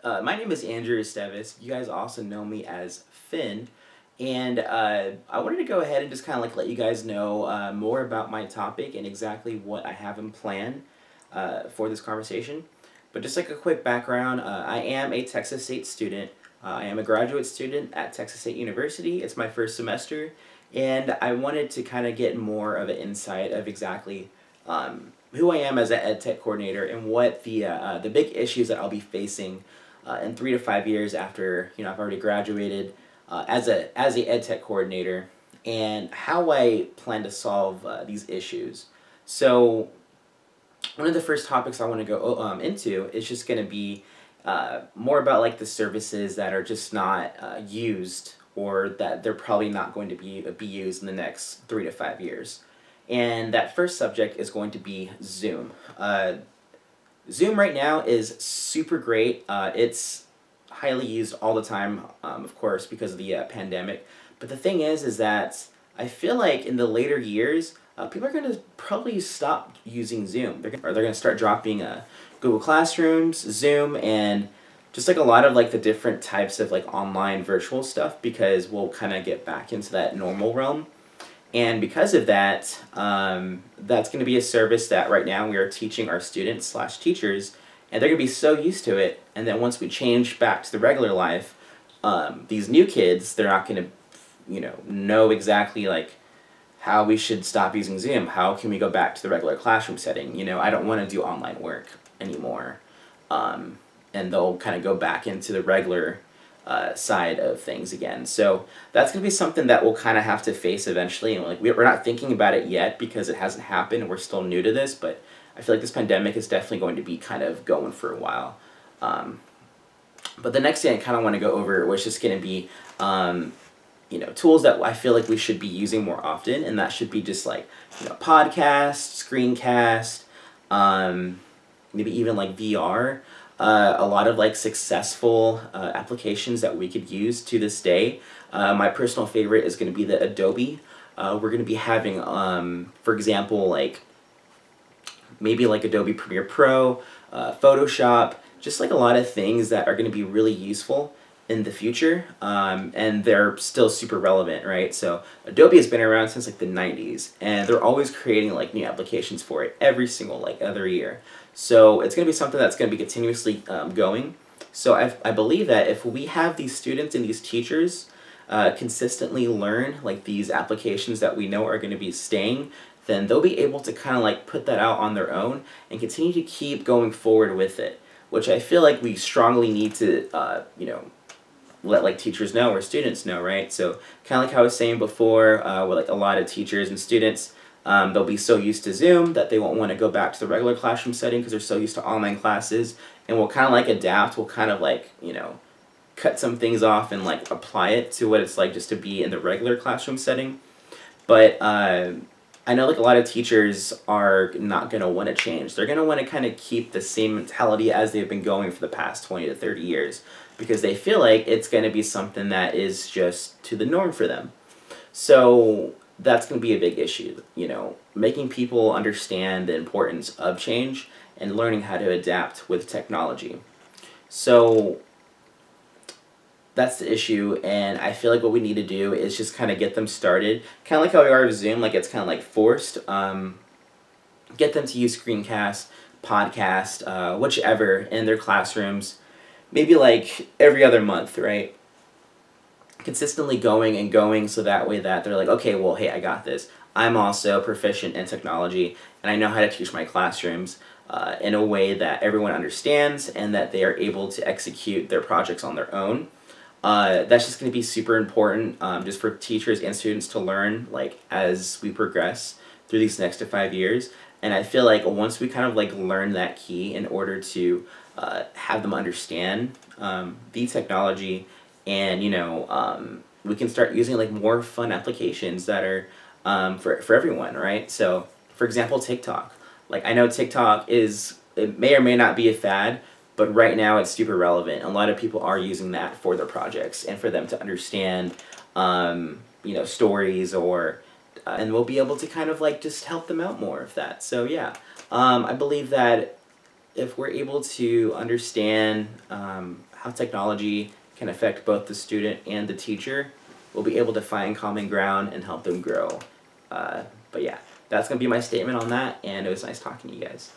My name is Andrew Esteves. You guys also know me as Finn. And I wanted to go ahead and just kind of like let you guys know more about my topic and exactly what I have in plan for this conversation. But just like a quick background, I am a Texas State student. I am a graduate student at Texas State University. It's my first semester. And I wanted to kind of get more of an insight of exactly who I am as an ed tech coordinator and what the big issues that I'll be facing in 3 to 5 years after I've already graduated as a ed tech coordinator, and how I plan to solve these issues. So one of the first topics I want to go into is just going to be more about like the services that are just not used, or that they're probably not going to be used in the next 3 to 5 years. And that first subject is going to be Zoom. Zoom right now is super great. It's highly used all the time, of course, because of the pandemic. But the thing is that I feel like in the later years, people are going to probably stop using Zoom. They're going to start dropping Google Classrooms, Zoom, and just like a lot of like the different types of like online virtual stuff, because we'll kind of get back into that normal realm. And because of that, that's going to be a service that right now we are teaching our students slash teachers, and they're going to be so used to it. And then once we change back to the regular life, these new kids, they're not going to, know exactly like how we should stop using Zoom. How can we go back to the regular classroom setting? I don't want to do online work anymore. And they'll kind of go back into the regular side of things again. So that's going to be something that we'll kind of have to face eventually. And like we're not thinking about it yet because it hasn't happened and we're still new to this, but I feel like this pandemic is definitely going to be kind of going for a while. But the next thing I kind of want to go over was just going to be tools that I feel like we should be using more often, and that should be just like podcast, screencast, maybe even like VR. A lot of like successful applications that we could use to this day. My personal favorite is going to be the Adobe. We're going to be having, for example, like maybe like Adobe Premiere Pro, Photoshop, just like a lot of things that are going to be really useful in the future, and they're still super relevant, right? So Adobe has been around since like the 90s, and they're always creating like new applications for it every single like other year. So it's going to be something that's going to be continuously going. So I believe that if we have these students and these teachers consistently learn like these applications that we know are going to be staying, then they'll be able to kind of like put that out on their own and continue to keep going forward with it, which I feel like we strongly need to, let like teachers know or students know, right? So kind of like how I was saying before, with like a lot of teachers and students, they'll be so used to Zoom that they won't want to go back to the regular classroom setting because they're so used to online classes, and we'll kind of like adapt. We'll kind of like cut some things off and like apply it to what it's like just to be in the regular classroom setting. But I know like a lot of teachers are not going to want to change. They're going to want to kind of keep the same mentality as they've been going for the past 20 to 30 years because they feel like it's going to be something that is just to the norm for them. So that's going to be a big issue, making people understand the importance of change and learning how to adapt with technology. So that's the issue, and I feel like what we need to do is just kind of get them started, kind of like how we are with Zoom, like it's kind of like forced. Get them to use screencast, podcast, whichever, in their classrooms, maybe like every other month, right? Consistently going and going, so that way that they're like, okay, well, hey, I got this. I'm also proficient in technology, and I know how to teach my classrooms in a way that everyone understands and that they are able to execute their projects on their own. That's just going to be super important, just for teachers and students to learn like as we progress through these next to 5 years. And I feel like once we kind of like learn that key in order to have them understand the technology, and we can start using like more fun applications that are for everyone, right? So for example, TikTok. Like I know TikTok it may or may not be a fad, but right now it's super relevant. A lot of people are using that for their projects and for them to understand, stories, or and we'll be able to kind of like just help them out more of that. So yeah, I believe that if we're able to understand how how technology can affect both the student and the teacher, we'll be able to find common ground and help them grow. But yeah, that's going to be my statement on that, and it was nice talking to you guys.